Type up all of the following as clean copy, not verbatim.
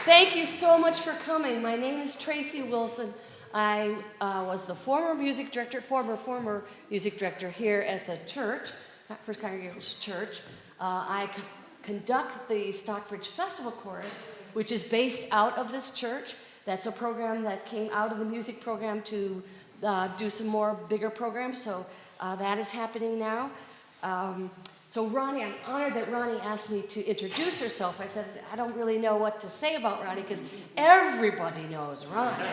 Thank you so much for coming. My name is Tracy Wilson. I was the former music director here at the church, First Congregational Church. I conduct the Stockbridge Festival Chorus, which is based out of this church. That's a program that came out of the music program to do some more bigger programs, so that is happening now. So Ronnie, I'm honored that Ronnie asked me to introduce herself. I said, I don't really know what to say about Ronnie because everybody knows Ronnie.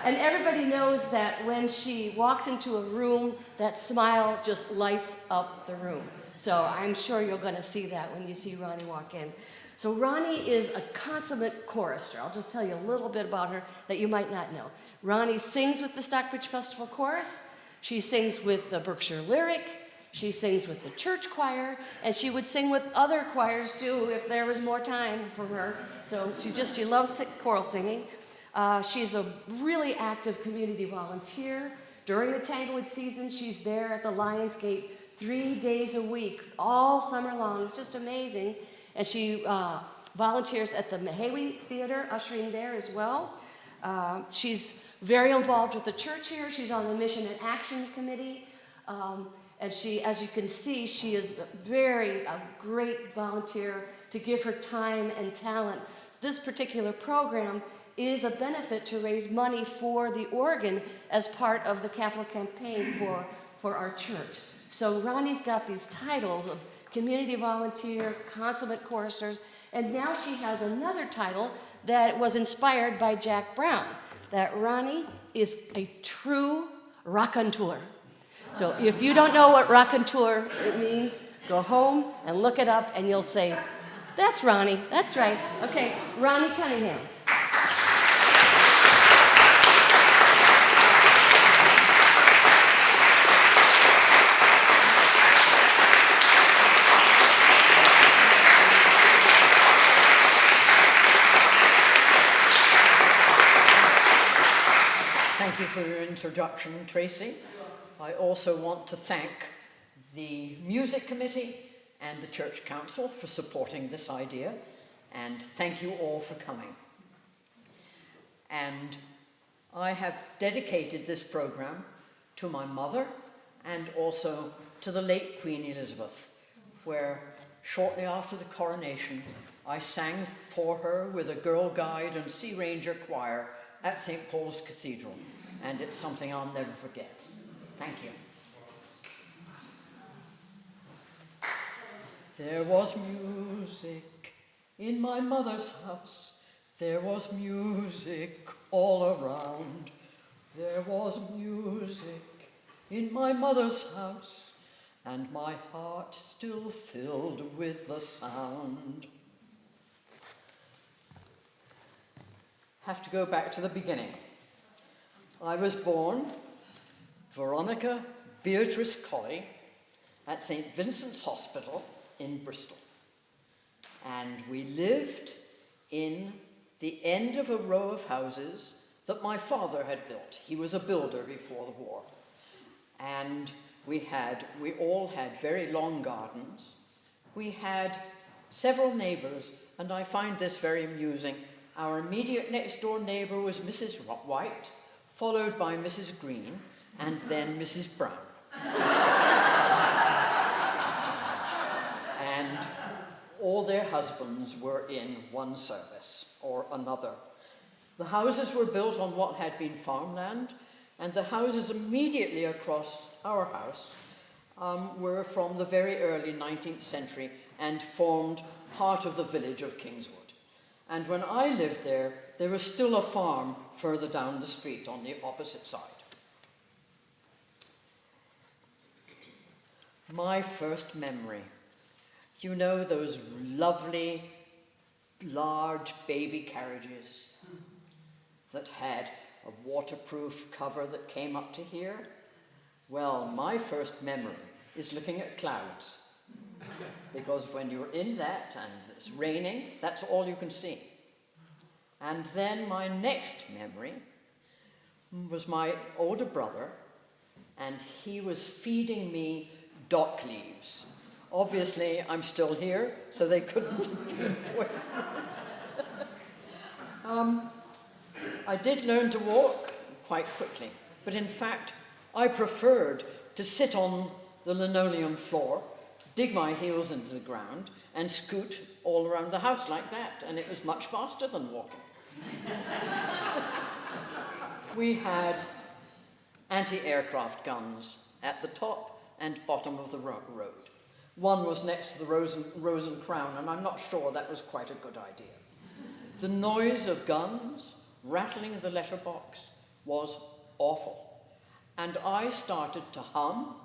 And everybody knows that when she walks into a room, that smile just lights up the room. So I'm sure you're going to see that when you see Ronnie walk in. So Ronnie is a consummate chorister. I'll just tell you a little bit about her that you might not know. Ronnie sings with the Stockbridge Festival Chorus. She sings with the Berkshire Lyric. She sings with the church choir, and she would sing with other choirs too if there was more time for her. So she loves choral singing. She's a really active community volunteer. During the Tanglewood season, she's there at the Lionsgate 3 days a week, all summer long. It's just amazing. And she volunteers at the Mahawi Theater, ushering there as well. She's very involved with the church here. She's on the Mission and Action Committee. And she, as you can see, she is a great volunteer to give her time and talent. This particular program is a benefit to raise money for the organ as part of the capital campaign for our church. So Ronnie's got these titles of community volunteer, consummate choristers, and now she has another title that was inspired by Jack Brown, that Ronnie is a true raconteur. So if you don't know what raconteur it means, go home and look it up and you'll say, that's Ronnie, that's right. Okay, Ronnie Cunningham. Thank you for your introduction, Tracy. I also want to thank the Music Committee and the Church Council for supporting this idea, and thank you all for coming. And I have dedicated this program to my mother and also to the late Queen Elizabeth, where shortly after the coronation, I sang for her with a Girl Guide and Sea Ranger choir at St. Paul's Cathedral, and it's something I'll never forget. Thank you. There was music in my mother's house. There was music all around. There was music in my mother's house, and my heart still filled with the sound. Have to go back to the beginning. I was born Veronica Beatrice Colley at St. Vincent's Hospital in Bristol. And we lived in the end of a row of houses that my father had built. He was a builder before the war. And we all had very long gardens. We had several neighbors, and I find this very amusing. Our immediate next door neighbor was Mrs. White, followed by Mrs. Green, and then Mrs. Brown. And all their husbands were in one service or another. The houses were built on what had been farmland, and the houses immediately across our house were from the very early 19th century and formed part of the village of Kingswood. And when I lived there, there was still a farm further down the street on the opposite side. My first memory. You know those lovely, large baby carriages that had a waterproof cover that came up to here? Well, my first memory is looking at clouds. Because when you're in that and it's raining, that's all you can see. And then my next memory was my older brother, and he was feeding me dock leaves. Obviously, I'm still here, so they couldn't have been poisonous. did learn to walk quite quickly, but in fact, I preferred to sit on the linoleum floor, dig my heels into the ground, and scoot all around the house like that, and it was much faster than walking. We had anti-aircraft guns at the top and bottom of the road. One was next to the Rose and Crown, and I'm not sure that was quite a good idea. The noise of guns rattling the letterbox was awful, and I started to hum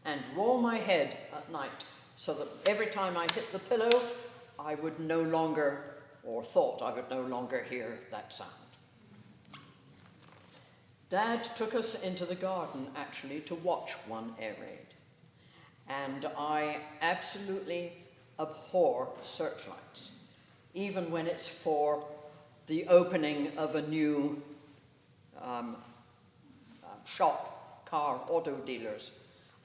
and roll my head at night so that every time I hit the pillow, I would no longer, or thought I would no longer hear that sound. Dad took us into the garden, actually, to watch one air raid. And I absolutely abhor searchlights, even when it's for the opening of a new shop, car, auto dealers.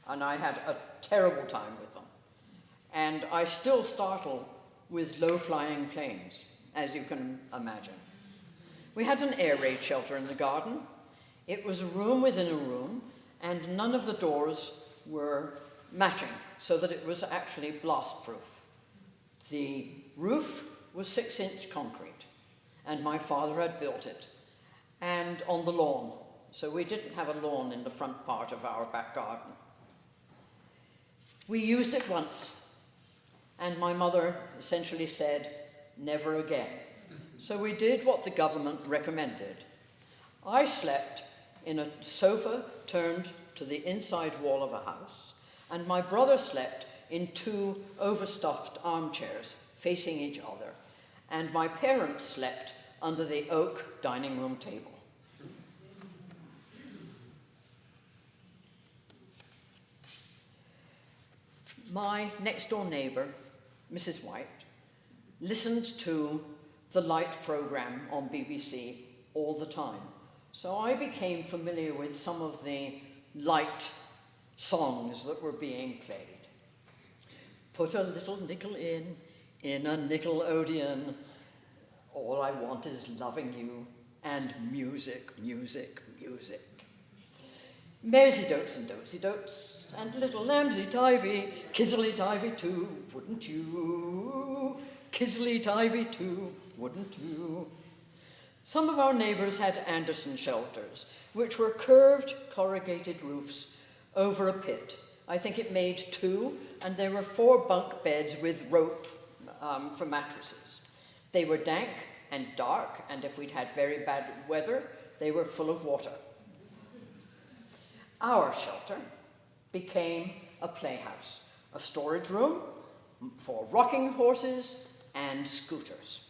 And I had a terrible time with them. And I still startle with low-flying planes, as you can imagine. We had an air raid shelter in the garden. It was a room within a room, and none of the doors were matching, so that it was actually blast-proof. The roof was 6-inch concrete, and my father had built it, and on the lawn, so we didn't have a lawn in the front part of our back garden. We used it once, and my mother essentially said, never again. So we did what the government recommended. I slept in a sofa turned to the inside wall of a house, and my brother slept in 2 overstuffed armchairs facing each other, and my parents slept under the oak dining room table. My next-door neighbour, Mrs. White, listened to the Light programme on BBC all the time. So I became familiar with some of the Light songs that were being played. Put a little nickel in a Nickelodeon. All I want is loving you, and music, music, music. Maresy Dotes and Dotsy Dotes, and little Lambsy Tivy, Kizzly Tivy too, wouldn't you? Kizzly Tivy too, wouldn't you? Some of our neighbours had Anderson shelters, which were curved corrugated roofs over a pit. I think it made 2, and there were 4 bunk beds with rope for mattresses. They were dank and dark, and if we'd had very bad weather, they were full of water. Our shelter became a playhouse, a storage room for rocking horses and scooters.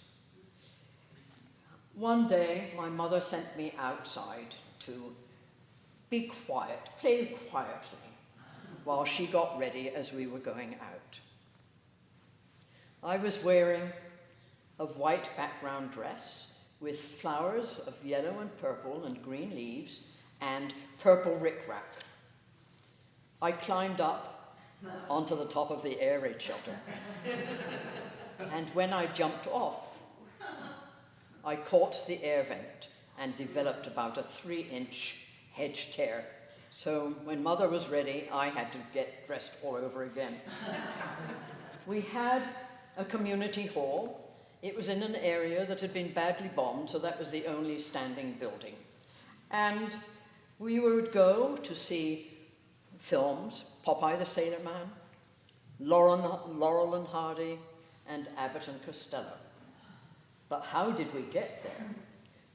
One day, my mother sent me outside to be quiet, play quietly, while she got ready as we were going out. I was wearing a white background dress with flowers of yellow and purple and green leaves and purple rickrack. I climbed up onto the top of the air raid shelter, and when I jumped off, I caught the air vent and developed about a 3-inch hedge tear. So when Mother was ready, I had to get dressed all over again. We had a community hall. It was in an area that had been badly bombed, so that was the only standing building. And we would go to see films, Popeye the Sailor Man, Laurel and Hardy, and Abbott and Costello. But how did we get there?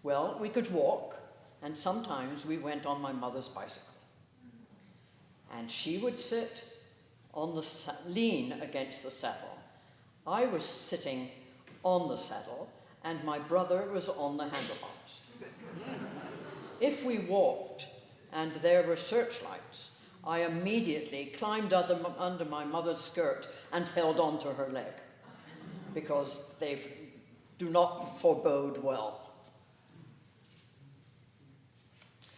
Well, we could walk, and sometimes we went on my mother's bicycle. And she would sit on the lean against the saddle. I was sitting on the saddle, and my brother was on the handlebars. If we walked and there were searchlights, I immediately climbed under my mother's skirt and held on to her leg, because they do not forebode well.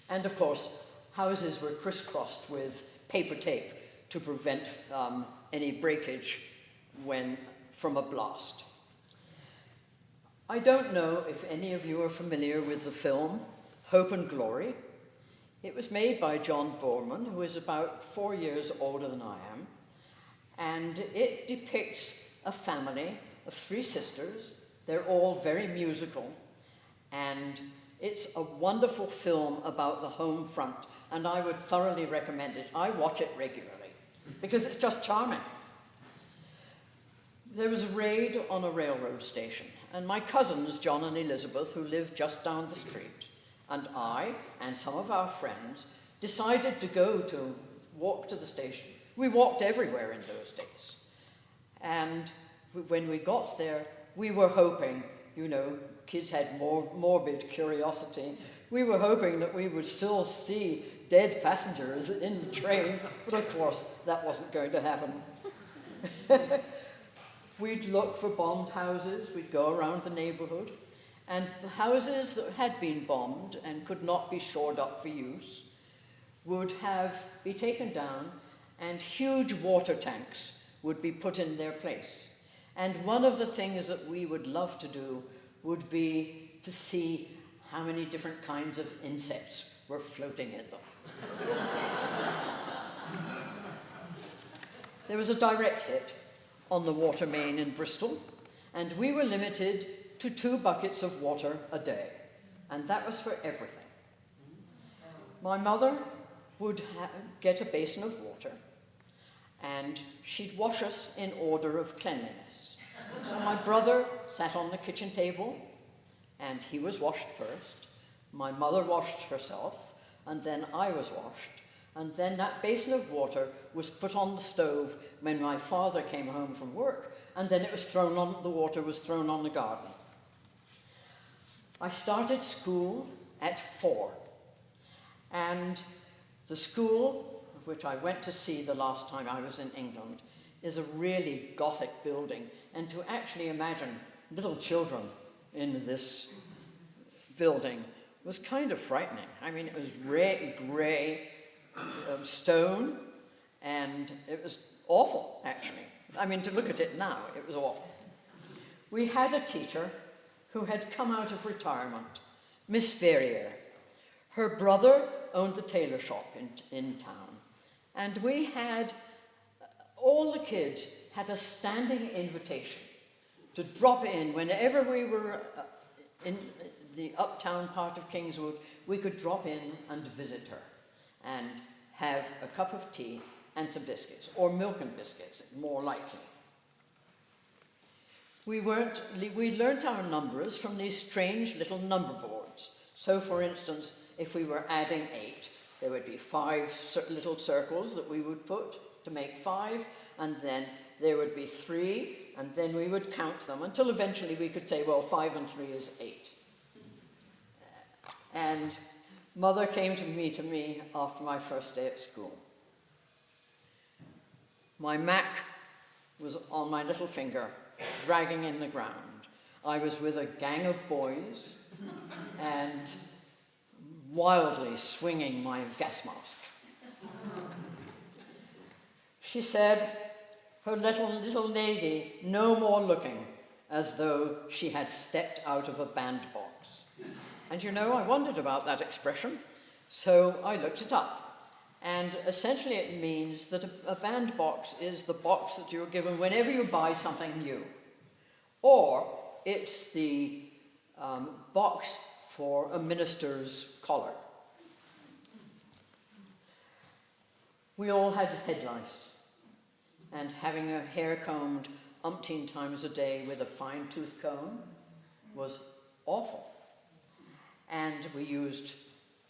And of course, houses were crisscrossed with paper tape to prevent any breakage from a blast. I don't know if any of you are familiar with the film Hope and Glory. It was made by John Boorman, who is about 4 years older than I am, and it depicts a family of 3 sisters. They're all very musical, and it's a wonderful film about the home front, and I would thoroughly recommend it. I watch it regularly because it's just charming. There was a raid on a railroad station, and my cousins, John and Elizabeth, who lived just down the street, and I and some of our friends decided to walk to the station. We walked everywhere in those days. And when we got there, we were hoping, you know, kids had morbid curiosity. We were hoping that we would still see dead passengers in the train, but of course that wasn't going to happen. We'd look for bombed houses, we'd go around the neighborhood, and the houses that had been bombed and could not be shored up for use would be taken down, and huge water tanks would be put in their place. And one of the things that we would love to do would be to see how many different kinds of insects were floating in them. There was a direct hit on the water main in Bristol, and we were limited to 2 buckets of water a day, and that was for everything. My mother would get a basin of water, and she'd wash us in order of cleanliness. So my brother sat on the kitchen table, and he was washed first. My mother washed herself, and then I was washed. And then that basin of water was put on the stove when my father came home from work, and then the water was thrown on the garden. I started school at 4, and the school, which I went to see the last time I was in England, is a really Gothic building, and to actually imagine little children in this building was kind of frightening. I mean, it was grey stone, and it was awful, actually. I mean, to look at it now, it was awful. We had a teacher who had come out of retirement, Miss Verrier. Her brother owned the tailor shop in town, and we had, all the kids had a standing invitation to drop in whenever we were in the uptown part of Kingswood. We could drop in and visit her and have a cup of tea and some biscuits, or milk and biscuits, more likely. We learnt our numbers from these strange little number boards. So, for instance, if we were adding 8, there would be 5 little circles that we would put to make 5, and then there would be 3, and then we would count them until eventually we could say, well, 5 and 3 is 8. And Mother came to me after my first day at school. My Mac was on my little finger, dragging in the ground. I was with a gang of boys and wildly swinging my gas mask. She said, her little lady, no more looking, as though she had stepped out of a bandbox. And you know, I wondered about that expression, so I looked it up. And essentially it means that a bandbox is the box that you're given whenever you buy something new. Or it's the box for a minister's collar. We all had head lice, and having our hair combed umpteen times a day with a fine tooth comb was awful. And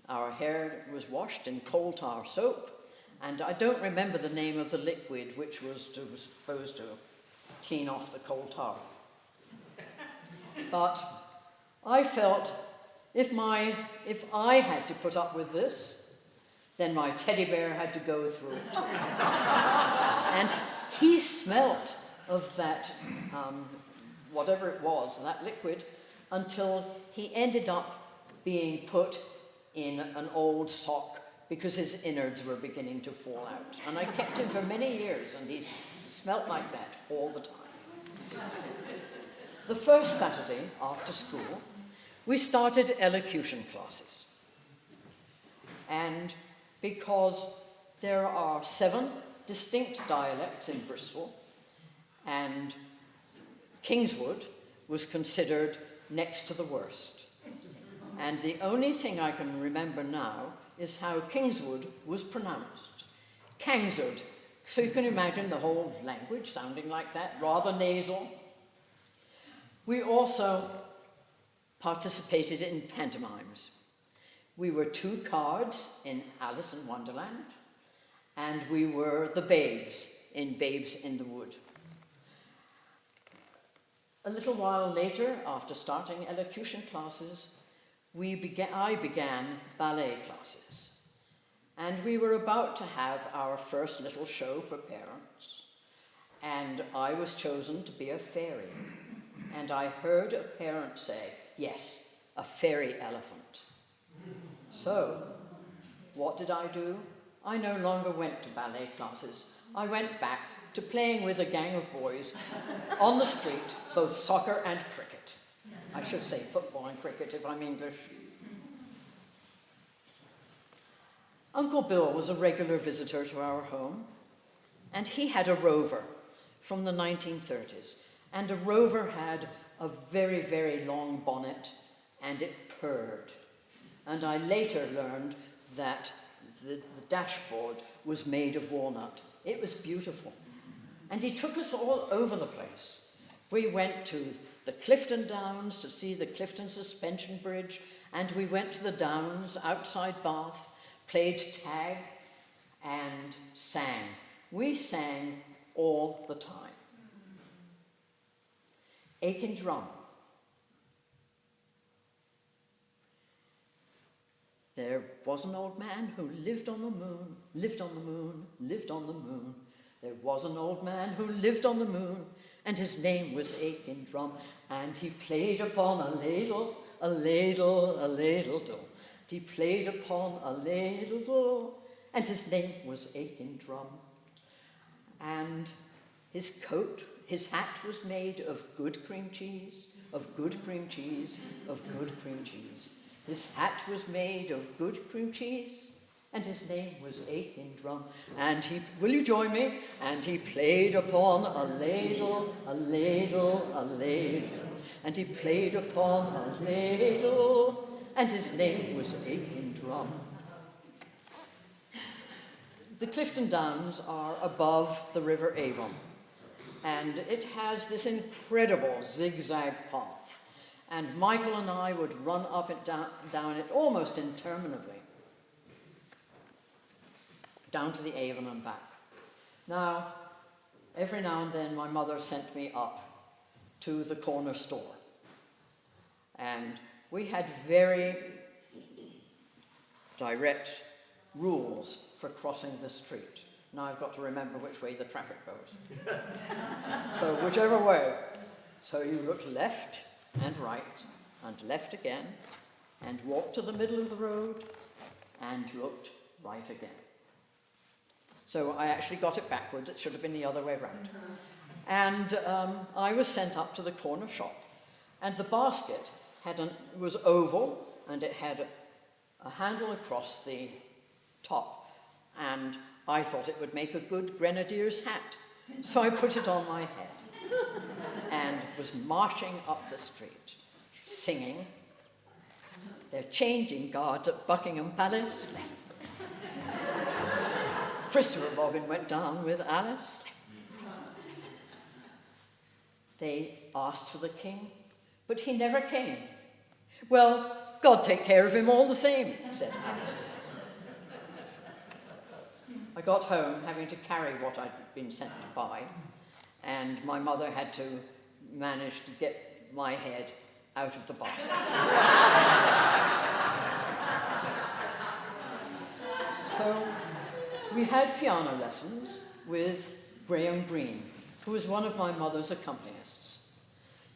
our hair was washed in coal tar soap, and I don't remember the name of the liquid which was supposed to clean off the coal tar. But I felt if I had to put up with this, then my teddy bear had to go through it. And he smelt of that, whatever it was, that liquid, until he ended up being put in an old sock because his innards were beginning to fall out. And I kept him for many years, and he smelt like that all the time. the first Saturday after school, we started elocution classes. And because there are 7 distinct dialects in Bristol, and Kingswood was considered next to the worst. And the only thing I can remember now is how Kingswood was pronounced. Kingswood. So you can imagine the whole language sounding like that, rather nasal. We also participated in pantomimes. We were 2 cards in Alice in Wonderland, and we were the babes in Babes in the Wood. A little while later, after starting elocution classes, I began ballet classes. And we were about to have our first little show for parents. And I was chosen to be a fairy. And I heard a parent say, yes, a fairy elephant. So, what did I do? I no longer went to ballet classes. I went back to playing with a gang of boys on the street, both soccer and cricket. I should say football and cricket if I'm English. Uncle Bill was a regular visitor to our home, and he had a Rover from the 1930s. And a Rover had a very, very long bonnet, and it purred. And I later learned that the dashboard was made of walnut. It was beautiful. And he took us all over the place. We went to the Clifton Downs to see the Clifton Suspension Bridge, and we went to the Downs outside Bath, played tag, and sang. We sang all the time. Aiken Drum. There was an old man who lived on the moon, lived on the moon, lived on the moon. There was an old man who lived on the moon, and his name was Aiken Drum, and he played upon a ladle, a ladle, a ladle, do. He played upon a ladle, do, and his name was Aiken Drum. And his coat, his hat was made of good cream cheese, of good cream cheese, of good cream cheese. His hat was made of good cream cheese, and his name was Aiken Drum. And he, will you join me? And he played upon a ladle, a ladle, a ladle. And he played upon a ladle, and his name was Aiken Drum. The Clifton Downs are above the River Avon, and it has this incredible zigzag path. And Michael and I would run up and down it almost interminably, down to the Avon and back. Now, every now and then my mother sent me up to the corner store. And we had very direct rules for crossing the street. Now I've got to remember which way the traffic goes. So whichever way. So you looked left and right, and left again, and walked to the middle of the road, and looked right again. So I actually got it backwards. It should have been the other way around. And I was sent up to the corner shop, and the basket was oval, and it had a handle across the top, and I thought it would make a good grenadier's hat. So I put it on my head and was marching up the street, singing, "They're changing guards at Buckingham Palace." Christopher Robin went down with Alice. They asked for the king, but he never came. "Well, God take care of him all the same," said Alice. I got home having to carry what I'd been sent to buy, and my mother had to manage to get my head out of the basket. So we had piano lessons with Graham Greene, who was one of my mother's accompanists.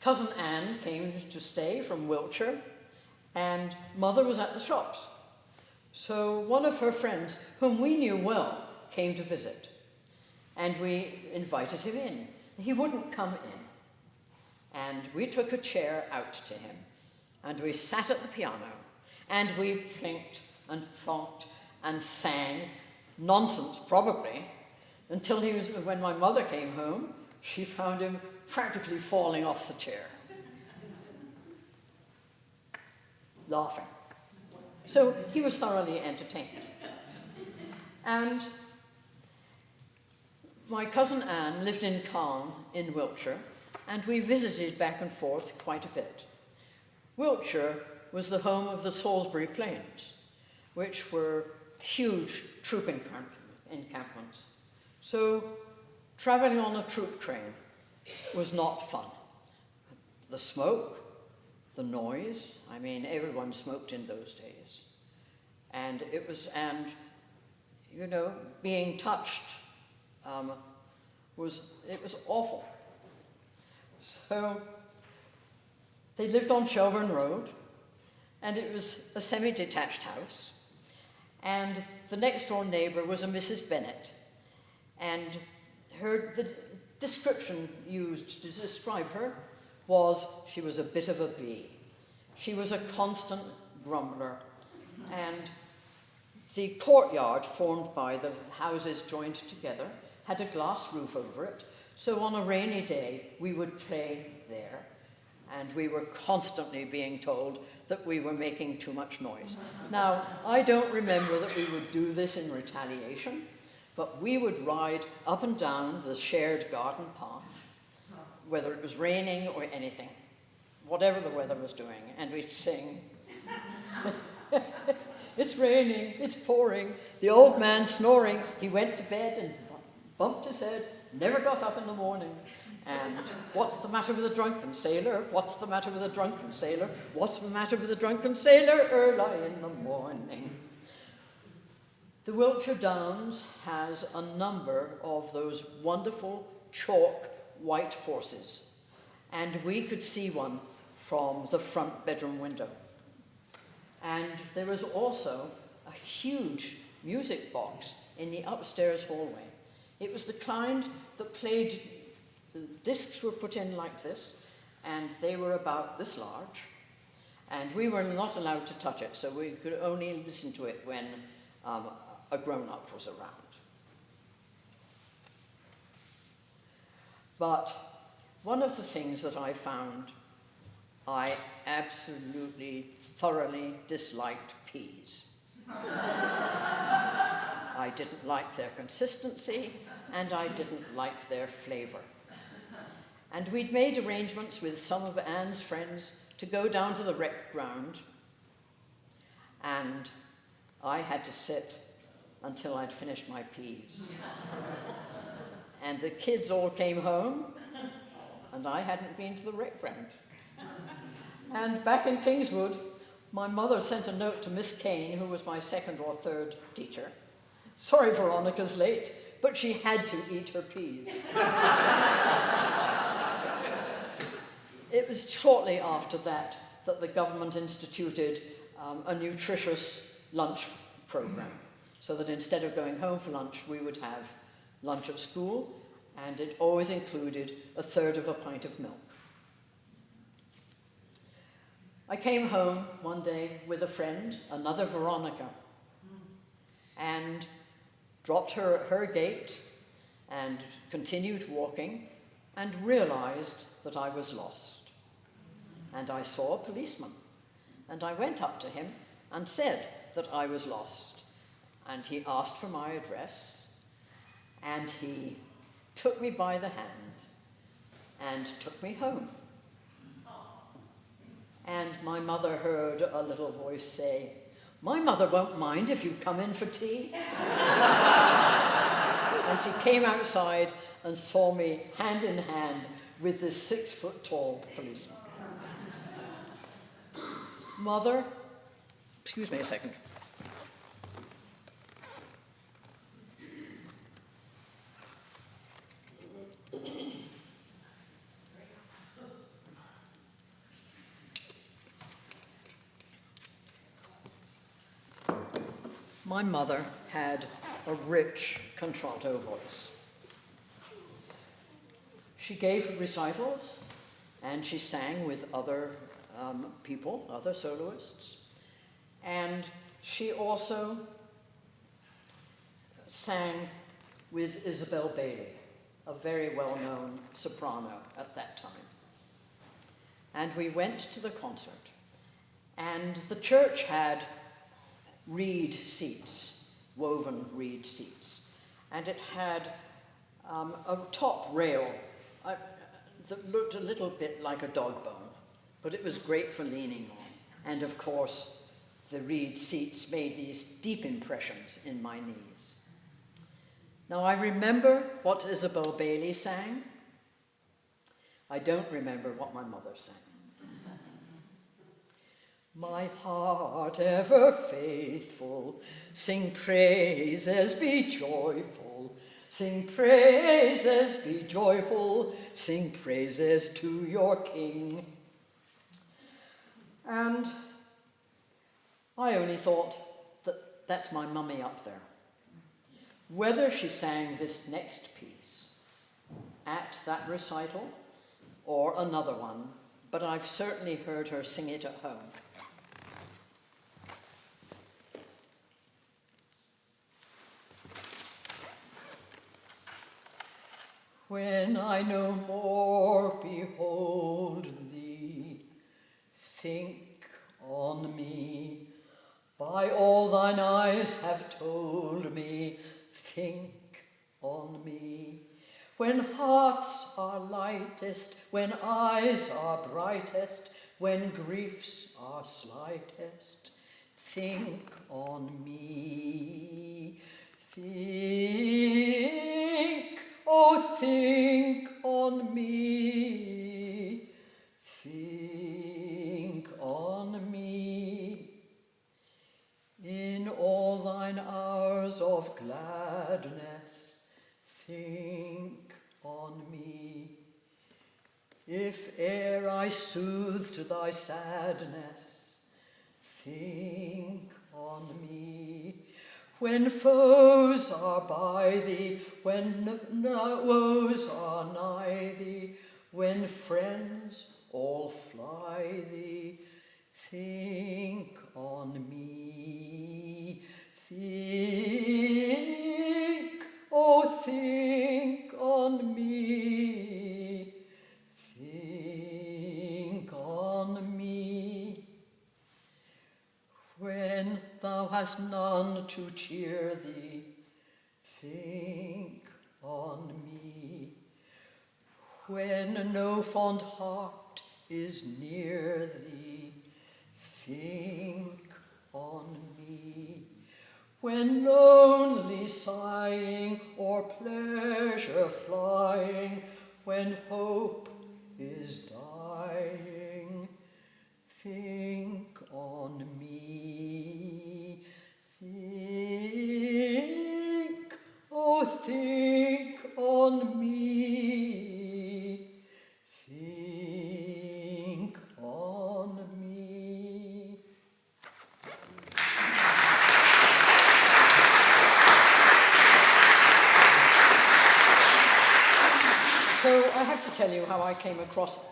Cousin Anne came to stay from Wiltshire, and Mother was at the shops. So one of her friends, whom we knew well, came to visit, and we invited him in. He wouldn't come in. And we took a chair out to him, and we sat at the piano, and we plinked and plonked and sang, nonsense probably, until when my mother came home, she found him practically falling off the chair, laughing. So he was thoroughly entertained. And my cousin Anne lived in Calne in Wiltshire, and we visited back and forth quite a bit. Wiltshire was the home of the Salisbury Plains, which were huge troop encampments. So traveling on a troop train was not fun. The smoke, the noise, I mean, everyone smoked in those days. And you know, being touched was awful. So they lived on Shelburne Road, and it was a semi-detached house. And the next door neighbor was a Mrs. Bennett. And the description used to describe her was she was a bit of a bee. She was a constant grumbler. And the courtyard formed by the houses joined together had a glass roof over it. So on a rainy day, we would play there. And we were constantly being told that we were making too much noise. Now, I don't remember that we would do this in retaliation, but we would ride up and down the shared garden path, whether it was raining or anything, whatever the weather was doing, and we'd sing. It's raining, it's pouring, the old man snoring. He went to bed and bumped his head, never got up in the morning. And what's the matter with a drunken sailor? What's the matter with a drunken sailor? What's the matter with a drunken sailor early in the morning? The Wiltshire Downs has a number of those wonderful chalk white horses, and we could see one from the front bedroom window. And there was also a huge music box in the upstairs hallway. It was the kind that played. The discs were put in like this, and they were about this large, and we were not allowed to touch it, so we could only listen to it when a grown-up was around. But one of the things that I found, I absolutely, thoroughly disliked peas. I didn't like their consistency, and I didn't like their flavor. And we'd made arrangements with some of Anne's friends to go down to the rec ground, and I had to sit until I'd finished my peas. And the kids all came home, and I hadn't been to the rec ground. And back in Kingswood, my mother sent a note to Miss Kane, who was my second or third teacher. Sorry Veronica's late, but she had to eat her peas. It was shortly after that the government instituted a nutritious lunch program, so that instead of going home for lunch, we would have lunch at school, and it always included a third of a pint of milk. I came home one day with a friend, another Veronica, and dropped her gate and continued walking and realized that I was lost. And I saw a policeman, and I went up to him and said that I was lost. And he asked for my address, and he took me by the hand and took me home. And my mother heard a little voice say, "My mother won't mind if you come in for tea." And she came outside and saw me hand in hand with this 6-foot-tall policeman. Mother, excuse me a second. My mother had a rich contralto voice. She gave recitals, and she sang with other people, other soloists. And she also sang with Isabel Bailey, a very well-known soprano at that time. And we went to the concert, and the church had reed seats, woven reed seats, and it had a top rail that looked a little bit like a dog bone, but it was great for leaning on. And of course, the reed seats made these deep impressions in my knees. Now, I remember what Isabel Bailey sang. I don't remember what my mother sang. My heart ever faithful, sing praises, be joyful. Sing praises, be joyful. Sing praises to your King. And I only thought that that's my mummy up there. Whether she sang this next piece at that recital or another one, but I've certainly heard her sing it at home. When I no more behold thee, think on me. By all thine eyes have told me, think on me. When hearts are lightest, when eyes are brightest, when griefs are slightest, think on me. Think, oh, think on me. Think on me. In all thine hours of gladness, think on me. If e'er I soothed thy sadness, think on me. When foes are by thee, when woes are nigh thee, when friends all fly thee, think on me. Think, oh, think on me. Think on me. When thou hast none to cheer thee, think on me. When no fond heart is near thee, think on me. When lonely sighing or pleasure flying, when hope is dying, think on me. Think, oh, think on me. Think on me. So I have to tell you how I came across that.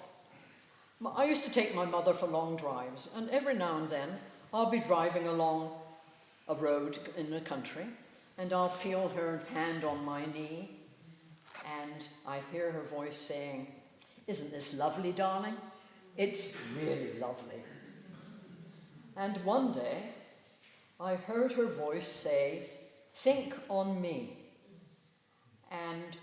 I used to take my mother for long drives, and every now and then I'll be driving along a road in the country, and I'll feel her hand on my knee, and I hear her voice saying, "Isn't this lovely, darling? It's really lovely." And one day I heard her voice say, "Think on me." And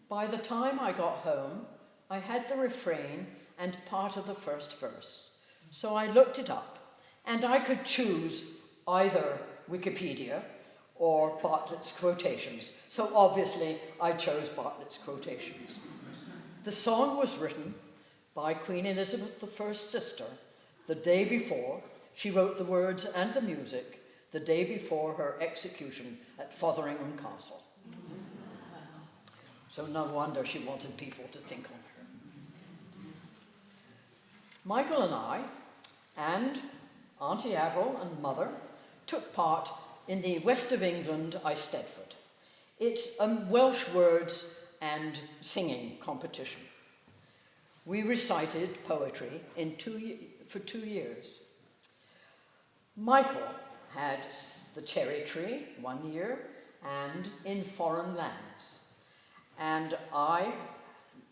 by the time I got home, I had the refrain and part of the first verse. So I looked it up, and I could choose either Wikipedia or Bartlett's quotations. So obviously I chose Bartlett's quotations. The song was written by Queen Elizabeth I's sister the day before. She wrote the words and the music the day before her execution at Fotheringham Castle. So no wonder she wanted people to think on her. Michael and I, and Auntie Avril and Mother, took part in the West of England Eisteddfod. It's a Welsh words and singing competition. we recited poetry for 2 years. Michael had The Cherry Tree 1 year and In Foreign Lands. And I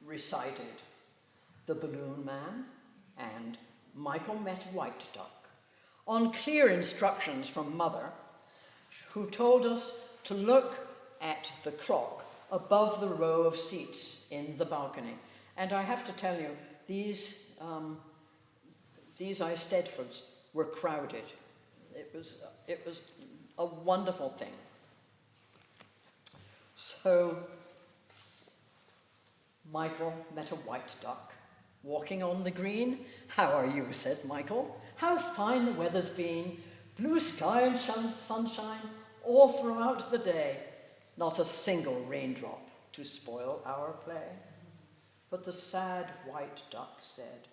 recited The Balloon Man and Michael Met White Duck on clear instructions from Mother, who told us to look at the clock above the row of seats in the balcony. And I have to tell you, these Eisteddfords were crowded. It was a wonderful thing. So Michael met a white duck walking on the green. "How are you?" said Michael. "How fine the weather's been. Blue sky and sunshine all throughout the day. Not a single raindrop to spoil our play." But the sad white duck said,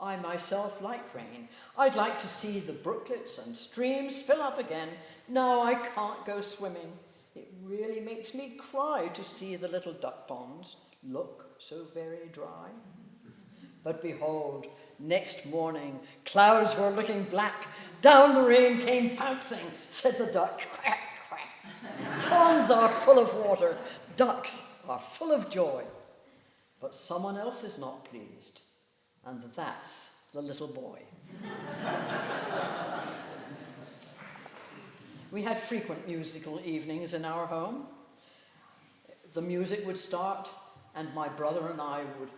"I myself like rain. I'd like to see the brooklets and streams fill up again. No, I can't go swimming. It really makes me cry to see the little duck ponds look so very dry." But behold, next morning, clouds were looking black. Down the rain came pouncing, said the duck. Quack, quack. Ponds are full of water. Ducks are full of joy. But someone else is not pleased, and that's the little boy. We had frequent musical evenings in our home. The music would start, and my brother and I would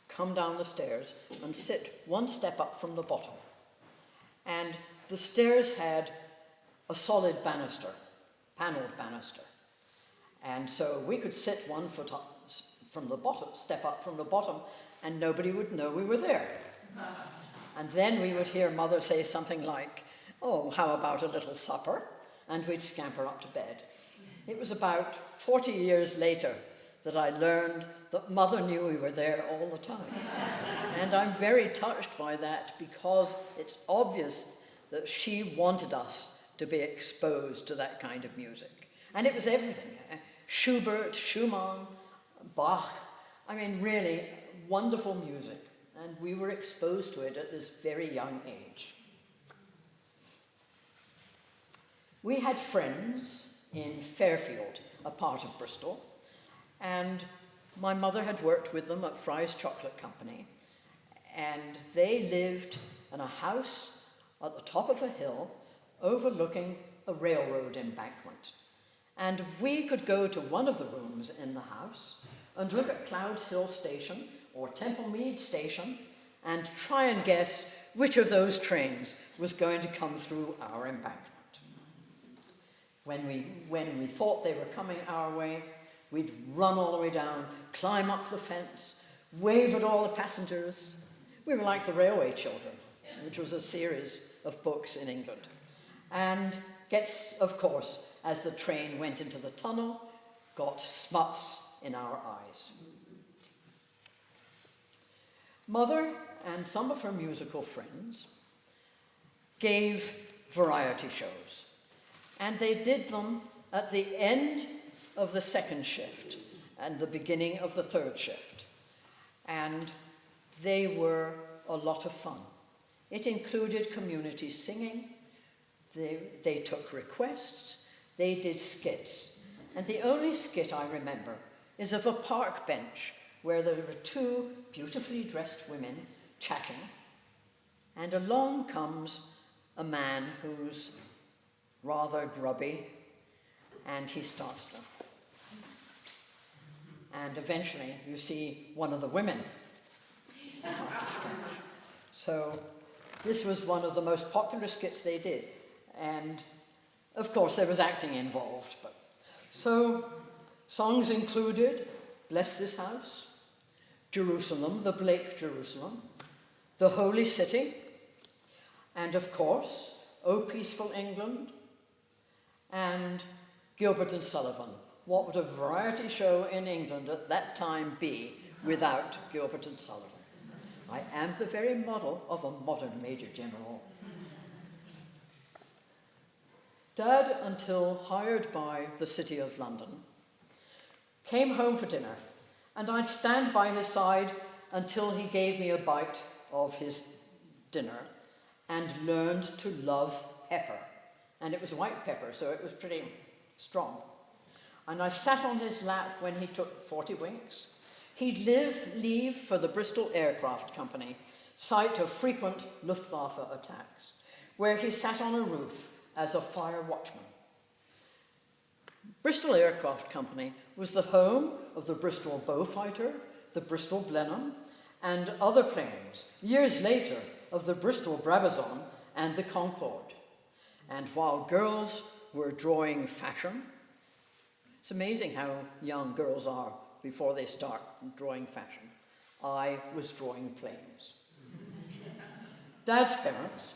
come down the stairs and sit one step up from the bottom. And the stairs had a solid banister, panelled banister. And so we could sit 1 foot up from the bottom, step up from the bottom, and nobody would know we were there. And then we would hear Mother say something like, "Oh, how about a little supper?" And we'd scamper up to bed. It was about 40 years later that I learned that Mother knew we were there all the time. And I'm very touched by that, because it's obvious that she wanted us to be exposed to that kind of music. And it was everything. Schubert, Schumann, Bach. I mean, really wonderful music. And we were exposed to it at this very young age. We had friends in Fairfield, a part of Bristol, and my mother had worked with them at Fry's Chocolate Company, and they lived in a house at the top of a hill overlooking a railroad embankment. And we could go to one of the rooms in the house and look at Clouds Hill Station or Temple Mead Station and try and guess which of those trains was going to come through our embankment. When we thought they were coming our way, we'd run all the way down, climb up the fence, wave at all the passengers. We were like the Railway Children, which was a series of books in England. And of course, as the train went into the tunnel, got smuts in our eyes. Mother and some of her musical friends gave variety shows, and they did them at the end of the second shift and the beginning of the third shift. And they were a lot of fun. It included community singing. They took requests. They did skits. And the only skit I remember is of a park bench where there were 2 beautifully dressed women chatting, and along comes a man who's rather grubby, and he starts to. And eventually you see one of the women start to sketch. So this was one of the most popular skits they did. And of course there was acting involved. So songs included Bless This House, Jerusalem, the Blake Jerusalem, The Holy City, and of course, O Peaceful England, and Gilbert and Sullivan. What would a variety show in England at that time be without Gilbert and Sullivan? I am the very model of a modern Major General. Dad, until hired by the City of London, came home for dinner, and I'd stand by his side until he gave me a bite of his dinner and learned to love pepper. And it was white pepper, so it was pretty strong. And I sat on his lap when he took 40 winks. He'd leave for the Bristol Aircraft Company, site of frequent Luftwaffe attacks, where he sat on a roof as a fire watchman. Bristol Aircraft Company was the home of the Bristol Beaufighter, the Bristol Blenheim, and other planes, years later of the Bristol Brabazon and the Concorde. And while girls were drawing fashion, it's amazing how young girls are before they start drawing fashion, I was drawing planes. Dad's parents,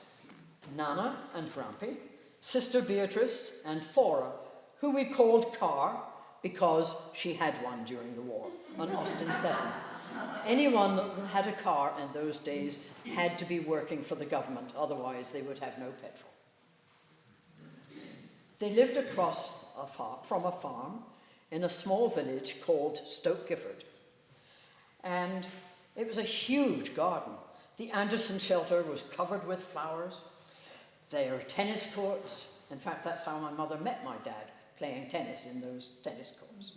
Nana and Grampy, Sister Beatrice and Fora, who we called Car because she had one during the war, an Austin 7. Anyone that had a car in those days had to be working for the government, otherwise they would have no petrol. They lived across from a farm in a small village called Stoke Gifford. And it was a huge garden. The Anderson shelter was covered with flowers. There were tennis courts. In fact, that's how my mother met my dad, playing tennis in those tennis courts.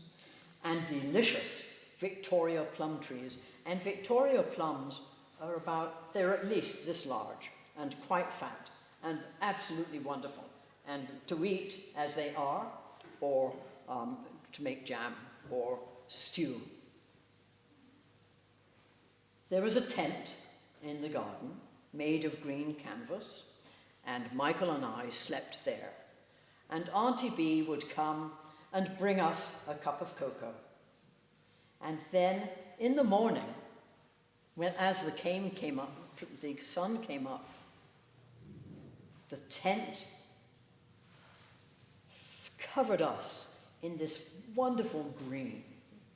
And delicious Victoria plum trees. And Victoria plums they're at least this large and quite fat and absolutely wonderful. And to eat as they are, or to make jam or stew. There was a tent in the garden made of green canvas, and Michael and I slept there. And Auntie Bee would come and bring us a cup of cocoa. And then in the morning, as the sun came up, the tent covered us in this wonderful green.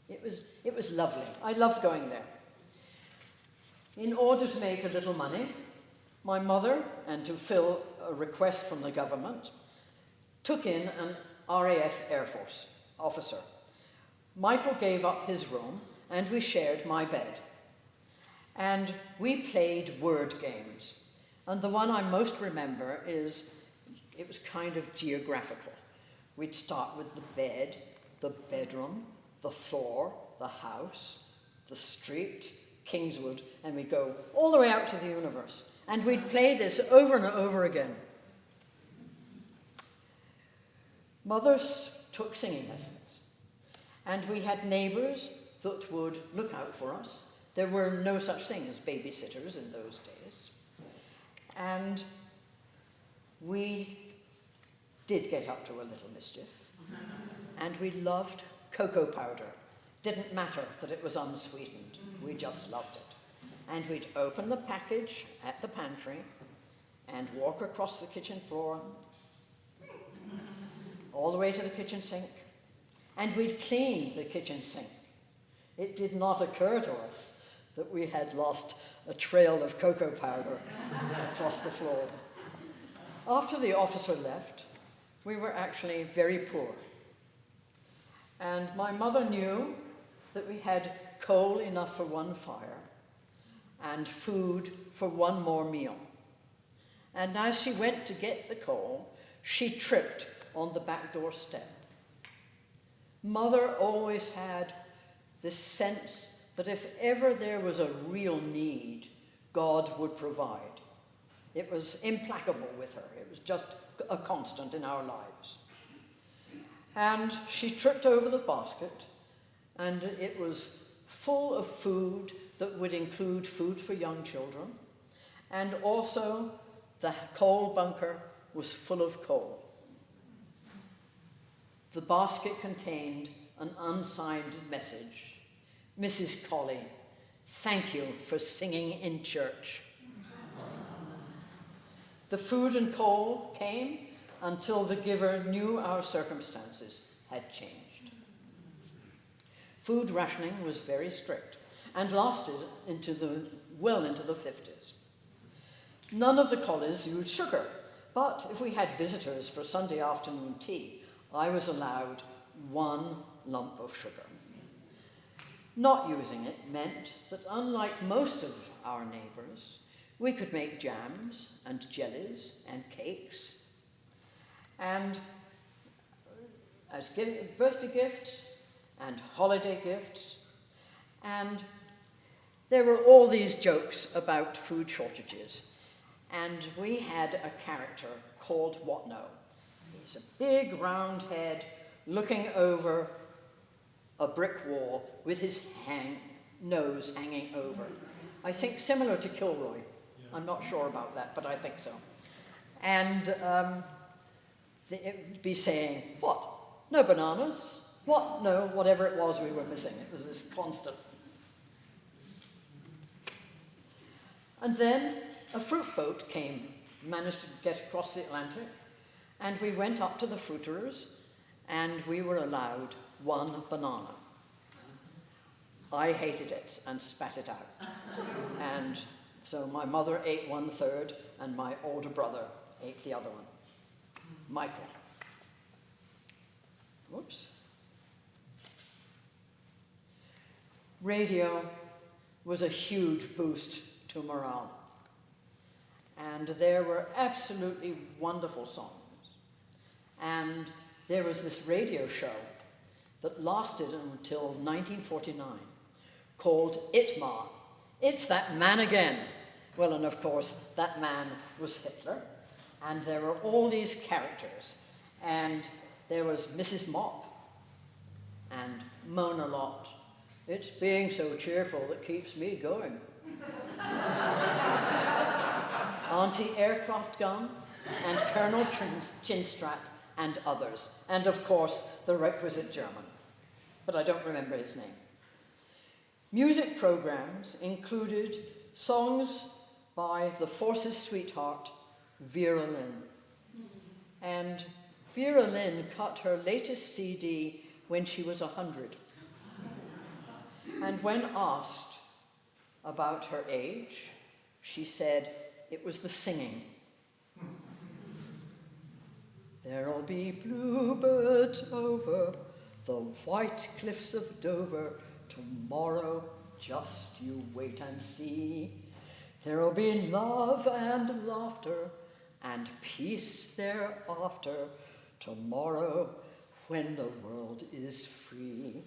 It was lovely. I loved going there. In order to make a little money, my mother, and to fill a request from the government, took in an RAF Air Force officer. Michael gave up his room, and we shared my bed. And we played word games. And the one I most remember it was kind of geographical. We'd start with the bed, the bedroom, the floor, the house, the street, Kingswood, and we'd go all the way out to the universe. And we'd play this over and over again. Mother took singing lessons, and we had neighbours that would look out for us. There were no such thing as babysitters in those days. And we did get up to a little mischief. And we loved cocoa powder. Didn't matter that it was unsweetened. We just loved it. And we'd open the package at the pantry and walk across the kitchen floor, all the way to the kitchen sink. And we'd clean the kitchen sink. It did not occur to us that we had lost a trail of cocoa powder across the floor. After the officer left, we were actually very poor. And my mother knew that we had coal enough for one fire and food for one more meal. And as she went to get the coal, she tripped on the back door step. Mother always had this sense that if ever there was a real need, God would provide. It was implacable with her. It was just a constant in our lives. And she tripped over the basket, and it was full of food that would include food for young children, and also the coal bunker was full of coal. The basket contained an unsigned message. Mrs. Colley, thank you for singing in church. The food and coal came until the giver knew our circumstances had changed. Food rationing was very strict and lasted well into the 50s. None of the Colleys used sugar, but if we had visitors for Sunday afternoon tea, I was allowed 1 lump of sugar. Not using it meant that unlike most of our neighbours, we could make jams and jellies and cakes. And as birthday gifts and holiday gifts. And there were all these jokes about food shortages. And we had a character called Whatno. He's a big round head looking over a brick wall with his nose hanging over. I think similar to Kilroy. I'm not sure about that, but I think so. And they'd be saying, what? No bananas? What? No, whatever it was we were missing. It was this constant. And then a fruit boat managed to get across the Atlantic, and we went up to the fruiterers, and we were allowed one banana. I hated it and spat it out. And so my mother ate 1/3, and my older brother ate the other one, Michael. Whoops. Radio was a huge boost to morale. And there were absolutely wonderful songs. And there was this radio show that lasted until 1949 called Itmar. It's that man again. Well, and of course, that man was Hitler. And there were all these characters. And there was Mrs. Mop and Mona Lott. It's being so cheerful that keeps me going. Auntie Aircraft Gun and Colonel Chinstrap and others. And of course, the requisite German. But I don't remember his name. Music programs included songs by the Forces' sweetheart, Vera Lynn. And Vera Lynn cut her latest CD when she was 100. And when asked about her age, she said it was the singing. There'll be bluebirds over the white cliffs of Dover tomorrow, just you wait and see. There'll be love and laughter and peace thereafter tomorrow when the world is free.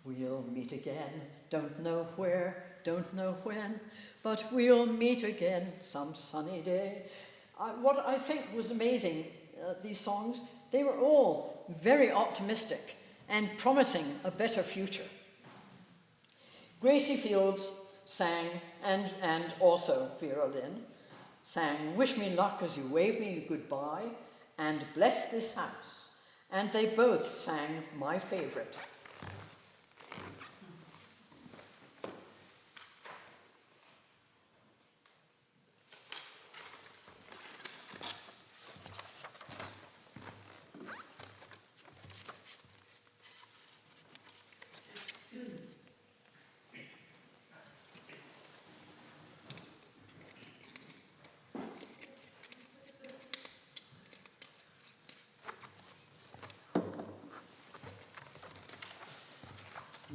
We'll meet again, don't know where, don't know when, but we'll meet again some sunny day. What I think was amazing, these songs, they were all very optimistic and promising a better future. Gracie Fields sang, and also Vera Lynn, sang Wish Me Luck as You Wave Me Goodbye and Bless This House. And they both sang my favorite.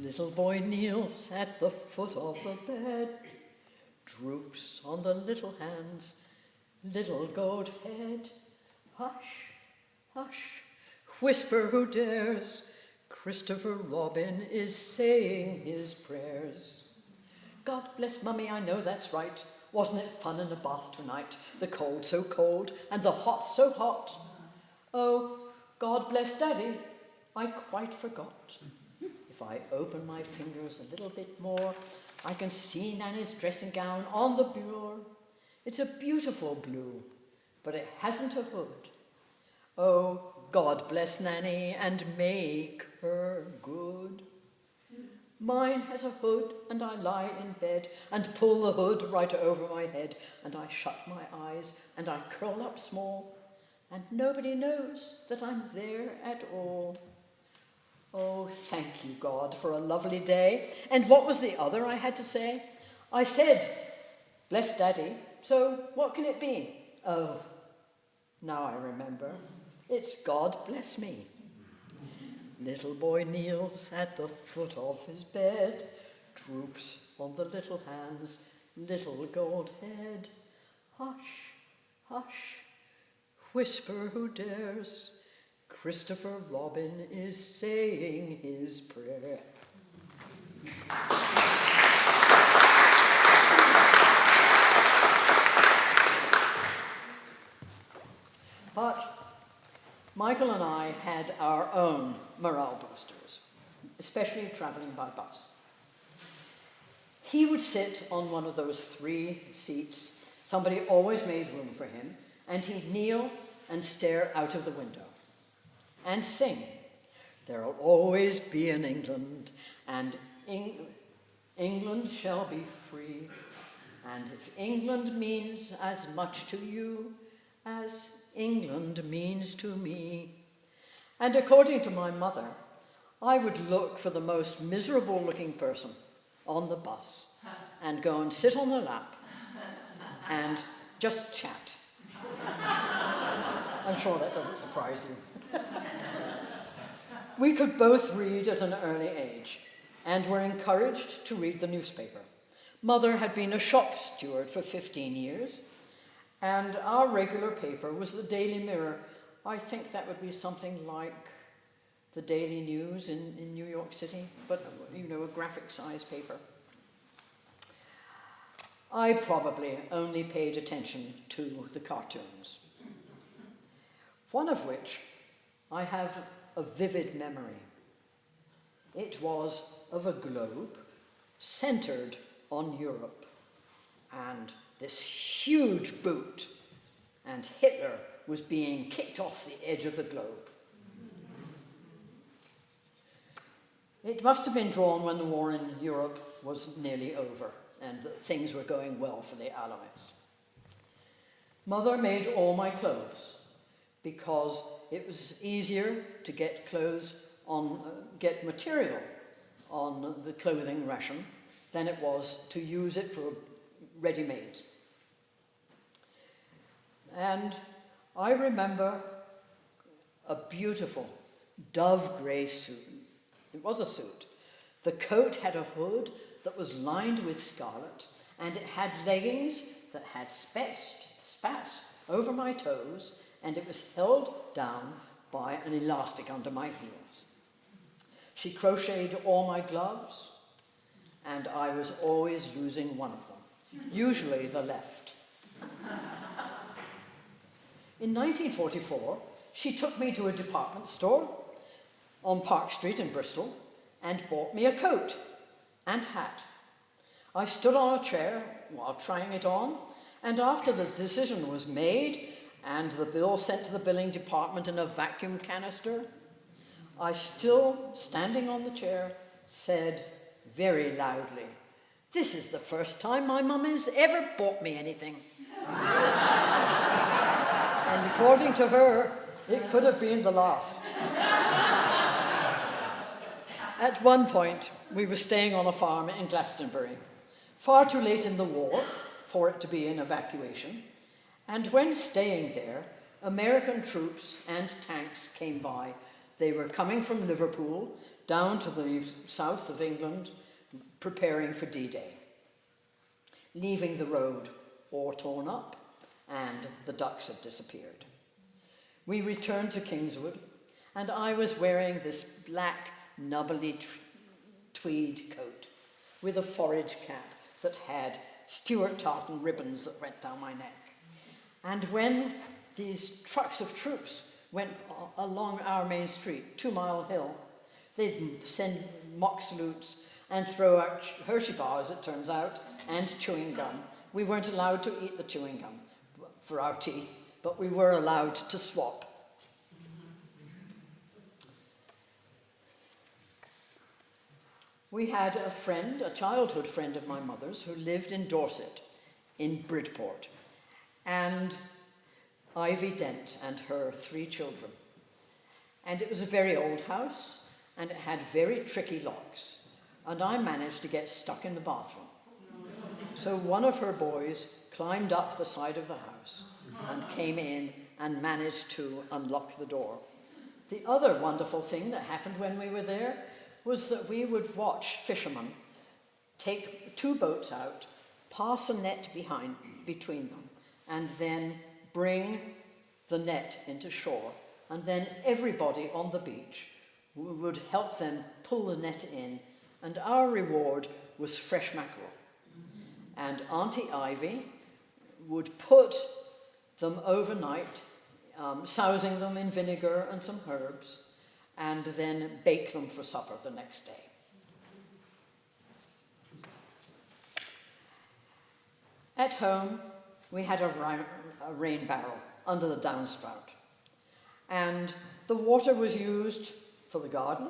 Little boy kneels at the foot of the bed, droops on the little hands, little gold head. Hush, hush, whisper who dares, Christopher Robin is saying his prayers. God bless Mummy, I know that's right. Wasn't it fun in the bath tonight? The cold so cold and the hot so hot. Oh, God bless Daddy, I quite forgot. If I open my fingers a little bit more, I can see Nanny's dressing gown on the bureau. It's a beautiful blue, but it hasn't a hood. Oh, God bless Nanny and make her good. Mine has a hood, and I lie in bed and pull the hood right over my head, and I shut my eyes and I curl up small, and nobody knows that I'm there at all. Oh, thank you, God, for a lovely day. And what was the other I had to say? I said, bless Daddy, so what can it be? Oh, now I remember. It's God bless me. Little boy kneels at the foot of his bed, droops on the little hands, little gold head. Hush, hush, whisper who dares, Christopher Robin is saying his prayer. But Michael and I had our own morale boosters, especially traveling by bus. He would sit on one of those 3 seats. Somebody always made room for him, and he'd kneel and stare out of the window and sing, "There'll always be an England, and England shall be free. And if England means as much to you as England means to me." And according to my mother, I would look for the most miserable looking person on the bus and go and sit on their lap and just chat. I'm sure that doesn't surprise you. We could both read at an early age and were encouraged to read the newspaper. Mother had been a shop steward for 15 years, and our regular paper was the Daily Mirror. I think that would be something like the Daily News in New York City, but, you know, a graphic-sized paper. I probably only paid attention to the cartoons, one of which I have a vivid memory. It was of a globe centered on Europe and this huge boot, and Hitler was being kicked off the edge of the globe. It must have been drawn when the war in Europe was nearly over and that things were going well for the Allies. Mother made all my clothes because it was easier to get get material on the clothing ration than it was to use it for ready-made. And I remember a beautiful dove grey suit. It was a suit. The coat had a hood that was lined with scarlet, and it had leggings that had spats over my toes, and it was held down by an elastic under my heels. She crocheted all my gloves, and I was always losing one of them, usually the left. In 1944, she took me to a department store on Park Street in Bristol and bought me a coat and hat. I stood on a chair while trying it on, and after the decision was made and the bill sent to the billing department in a vacuum canister, I, still standing on the chair, said very loudly, "This is the first time my mum has ever bought me anything." And according to her, it could have been the last. At one point, we were staying on a farm in Glastonbury, far too late in the war for it to be an evacuation, and when staying there, American troops and tanks came by. They were coming from Liverpool down to the south of England, preparing for D-Day, leaving the road all torn up, and the ducks had disappeared. We returned to Kingswood, and I was wearing this black, nubbly tweed coat with a forage cap that had Stuart tartan ribbons that went down my neck. And when these trucks of troops went along our main street, 2 Mile Hill, they'd send mock salutes and throw out Hershey bars, it turns out, and chewing gum. We weren't allowed to eat the chewing gum for our teeth, but we were allowed to swap. We had a friend, a childhood friend of my mother's, who lived in Dorset, in Bridport, and Ivy Dent and her 3 children. And it was a very old house, and it had very tricky locks, and I managed to get stuck in the bathroom. So one of her boys climbed up the side of the house and came in and managed to unlock the door. The other wonderful thing that happened when we were there was that we would watch fishermen take 2 boats out, pass a net between them, and then bring the net into shore. And then everybody on the beach would help them pull the net in, and our reward was fresh mackerel. And Auntie Ivy would put them overnight, sousing them in vinegar and some herbs, and then bake them for supper the next day. At home, we had a rain barrel under the downspout, and the water was used for the garden,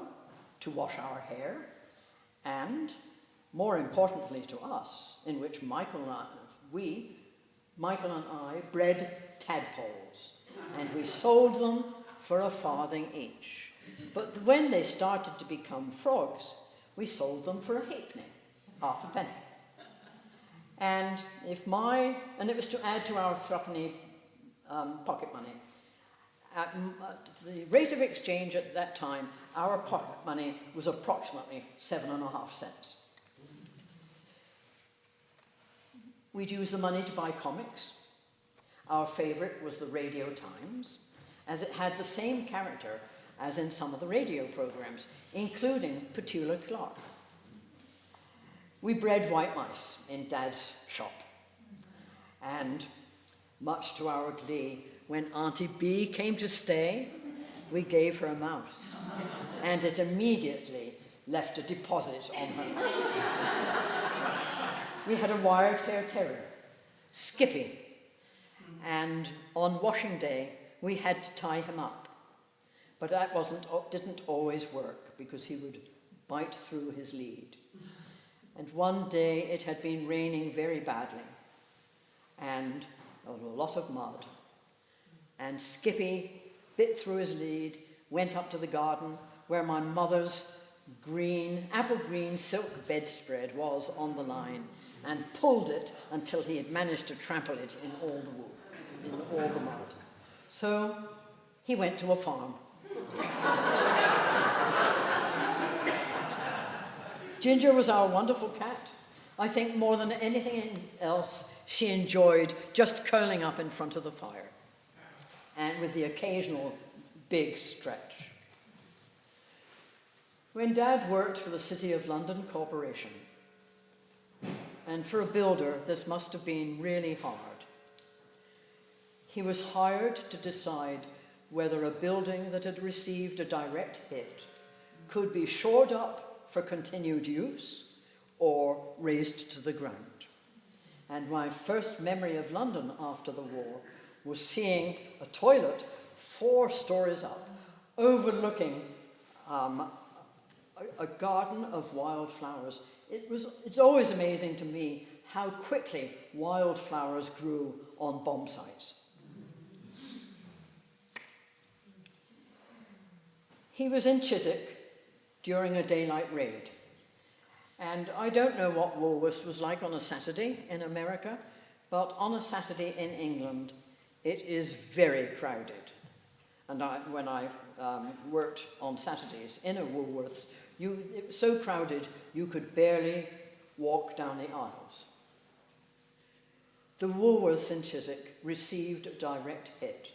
to wash our hair, and, more importantly to us, in which Michael and I bred tadpoles, and we sold them for a farthing each. But when they started to become frogs, we sold them for a halfpenny, half a penny. And it was to add to our threepenny pocket money. At the rate of exchange at that time, our pocket money was approximately 7.5 cents. We'd use the money to buy comics. Our favourite was the Radio Times, as it had the same character as in some of the radio programmes, including Petula Clark. We bred white mice in Dad's shop. And much to our glee, when Auntie B came to stay, we gave her a mouse, and it immediately left a deposit on her. We had a wired-hair terrier, Skippy, and on washing day, we had to tie him up. But that didn't always work, because he would bite through his lead. And one day it had been raining very badly, and there was a lot of mud. And Skippy bit through his lead, went up to the garden where my mother's apple green silk bedspread was on the line, and pulled it until he had managed to trample it in all the wool, in all the mud. So he went to a farm. Ginger was our wonderful cat. I think more than anything else, she enjoyed just curling up in front of the fire, and with the occasional big stretch. When Dad worked for the City of London Corporation, and for a builder, this must have been really hard. He was hired to decide whether a building that had received a direct hit could be shored up for continued use or razed to the ground. And my first memory of London after the war was seeing a toilet 4 stories up, overlooking a garden of wildflowers. It's always amazing to me how quickly wildflowers grew on bomb sites. He was in Chiswick during a daylight raid. And I don't know what Woolworths was like on a Saturday in America, but on a Saturday in England, it is very crowded. And when I worked on Saturdays in a Woolworths, it was so crowded you could barely walk down the aisles. The Woolworths in Chiswick received a direct hit,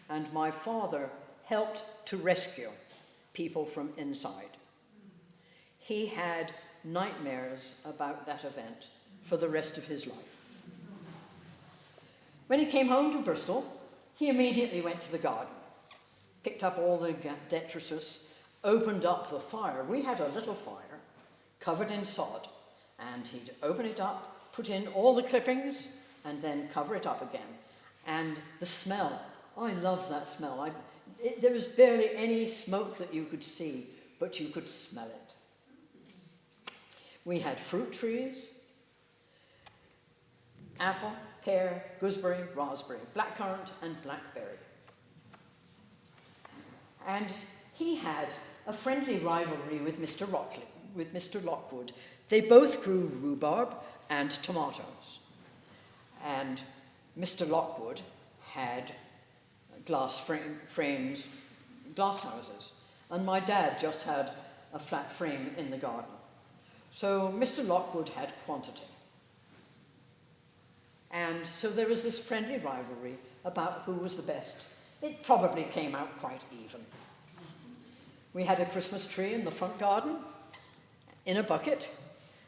and my father helped to rescue people from inside. He had nightmares about that event for the rest of his life. When he came home to Bristol, he immediately went to the garden, picked up all the detritus, opened up the fire. We had a little fire covered in sod, and he'd open it up, put in all the clippings, and then cover it up again. And the smell, I loved that smell. There was barely any smoke that you could see, but you could smell it. We had fruit trees, apple, pear, gooseberry, raspberry, blackcurrant, and blackberry. And he had a friendly rivalry with Mr. Lockwood. They both grew rhubarb and tomatoes. And Mr. Lockwood had glass frames glass houses, and my dad just had a flat frame in the garden. So Mr. Lockwood had quantity. And so there was this friendly rivalry about who was the best. It probably came out quite even. We had a Christmas tree in the front garden in a bucket,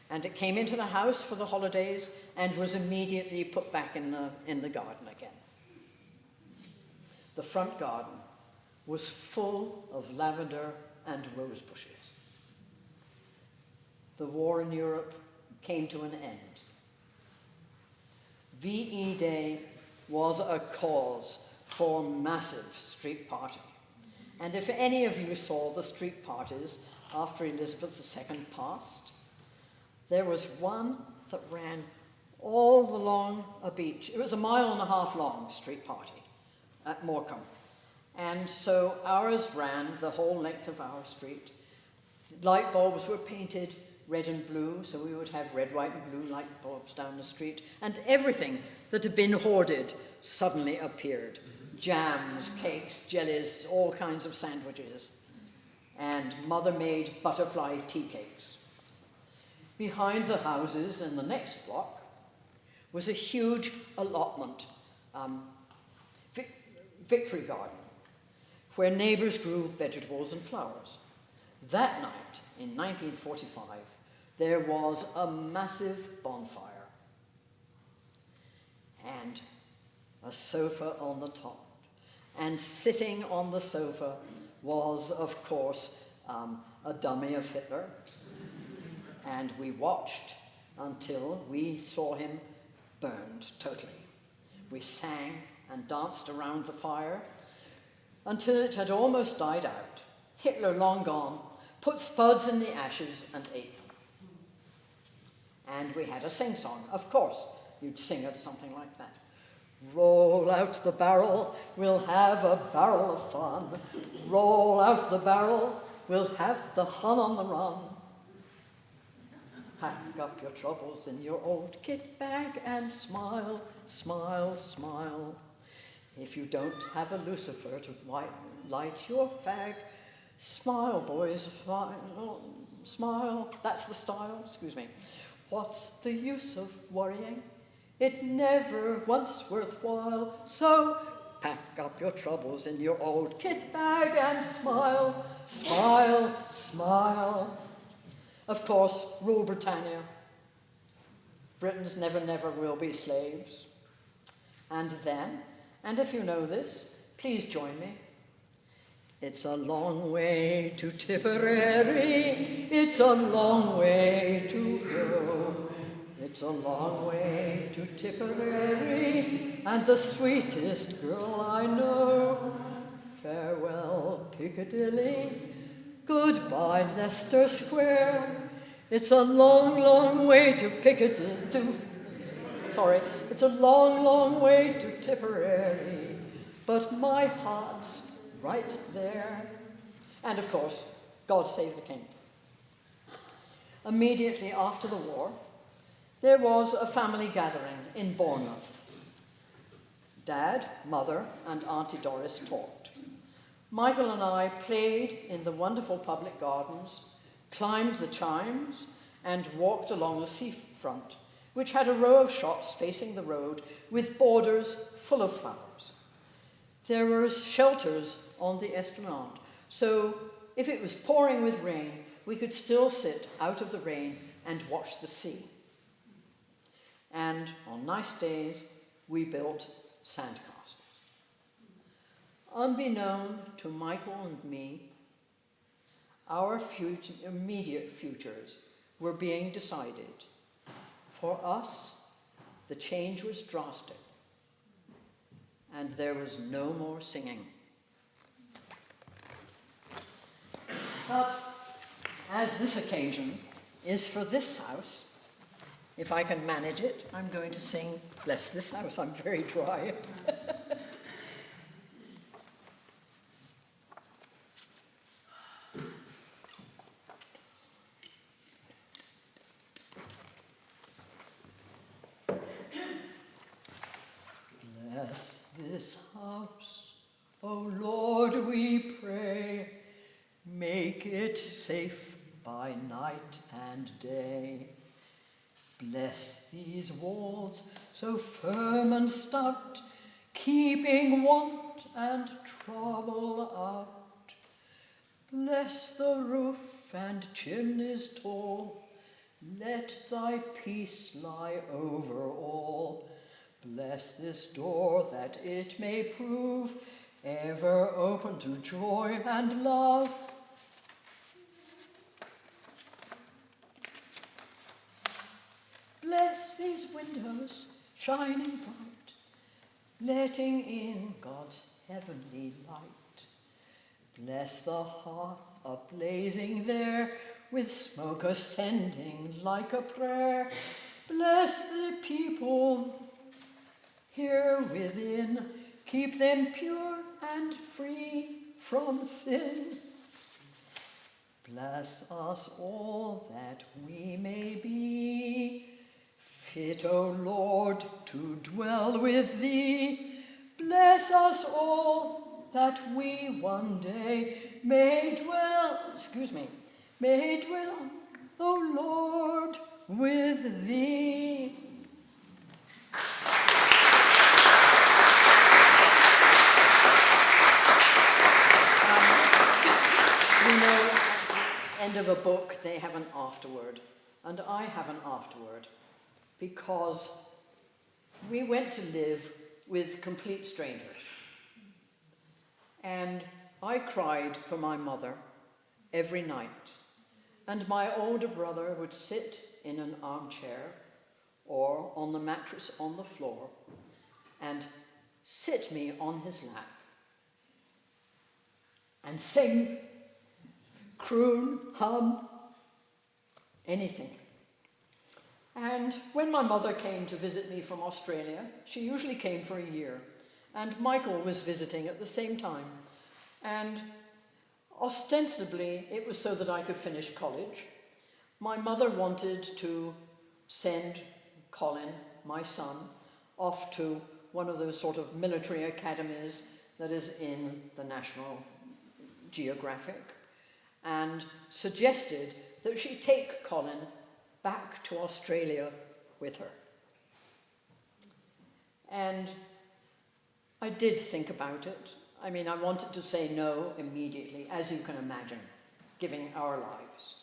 and it came into the house for the holidays and was immediately put back in the garden again. The front garden was full of lavender and rose bushes. The war in Europe came to an end. VE Day was a cause for massive street party. And if any of you saw the street parties after Elizabeth II passed, there was one that ran all along a beach. It was a 1.5 mile long street party at Morecambe. And so ours ran the whole length of our street. Light bulbs were painted red and blue, so we would have red, white, and blue light bulbs down the street. And everything that had been hoarded suddenly appeared. Jams, cakes, jellies, all kinds of sandwiches. And mother-made butterfly tea cakes. Behind the houses in the next block was a huge allotment, Victory Garden, where neighbours grew vegetables and flowers. That night, in 1945, there was a massive bonfire and a sofa on the top. And sitting on the sofa was, of course, a dummy of Hitler. And we watched until we saw him burned totally. We sang and danced around the fire until it had almost died out. Hitler, long gone, put spuds in the ashes and ate them. And we had a sing-song. Of course, you'd sing it something like that. Roll out the barrel, we'll have a barrel of fun. Roll out the barrel, we'll have the Hun on the run. Pack up your troubles in your old kit bag and smile, smile, smile. If you don't have a lucifer to light your fag, smile, boys, smile, smile. That's the style, excuse me. What's the use of worrying? It never once worthwhile. So pack up your troubles in your old kit bag and smile, smile, smile. Of course, rule Britannia. Britons never, never will be slaves. And then, and if you know this, please join me. It's a long way to Tipperary. It's a long way to go. It's a long way to Tipperary, and the sweetest girl I know. Farewell, Piccadilly. Goodbye, Leicester Square. It's a long, long way to Piccadilly. It's a long, long way to Tipperary, but my heart's right there. And of course, God Save the King. Immediately after the war, there was a family gathering in Bournemouth. Dad, Mother, and Auntie Doris talked. Michael and I played in the wonderful public gardens, climbed the chimes, and walked along the seafront, which had a row of shops facing the road with borders full of flowers. There were shelters on the esplanade, so if it was pouring with rain, we could still sit out of the rain and watch the sea. And on nice days, we built sandcastles. Unbeknown to Michael and me, our immediate futures were being decided. For us, the change was drastic, and there was no more singing. But as this occasion is for this house, if I can manage it, I'm going to sing Bless This House. I'm very dry. Bless this house, O Lord, we pray, make it safe by night and day. Bless these walls so firm and stout, keeping want and trouble out. Bless the roof and chimneys tall, let thy peace lie over all. Bless this door that it may prove ever open to joy and love. Bless these windows shining bright, letting in God's heavenly light. Bless the hearth up-blazing there, with smoke ascending like a prayer. Bless the people here within, keep them pure and free from sin. Bless us all that we may be fit, O Lord, to dwell with thee. Bless us all that we one day may dwell, O Lord, with thee. You know, at the end of a book, they have an afterword, and I have an afterword, because we went to live with complete strangers. And I cried for my mother every night, and my older brother would sit in an armchair or on the mattress on the floor and sit me on his lap and sing, croon, hum, anything. And when my mother came to visit me from Australia, she usually came for a year, and Michael was visiting at the same time. And ostensibly, it was so that I could finish college. My mother wanted to send Colin, my son, off to one of those sort of military academies that is in the National Geographic, and suggested that she take Colin back to Australia with her. And I did think about it. I mean, I wanted to say no immediately, as you can imagine, giving our lives.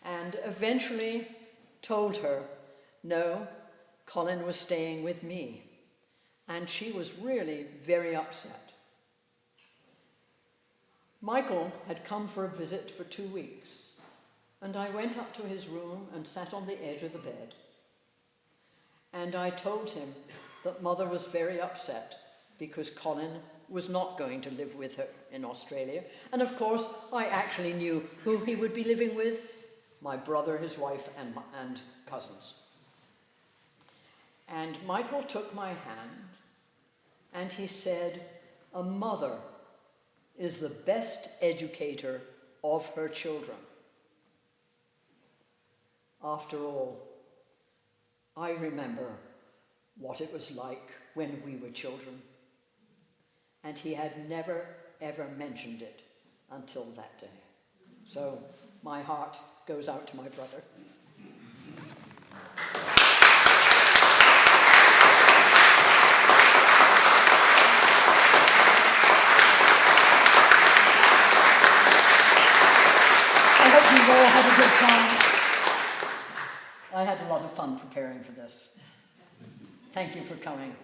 And eventually told her, no, Colin was staying with me. And she was really very upset. Michael had come for a visit for 2 weeks, and I went up to his room and sat on the edge of the bed. And I told him that Mother was very upset because Colin was not going to live with her in Australia. And of course, I actually knew who he would be living with: my brother, his wife, and cousins. And Michael took my hand and he said, a mother is the best educator of her children. After all, I remember what it was like when we were children, and he had never, ever mentioned it until that day. So my heart goes out to my brother. I hope you've all had a good time. I had a lot of fun preparing for this. Thank you for coming.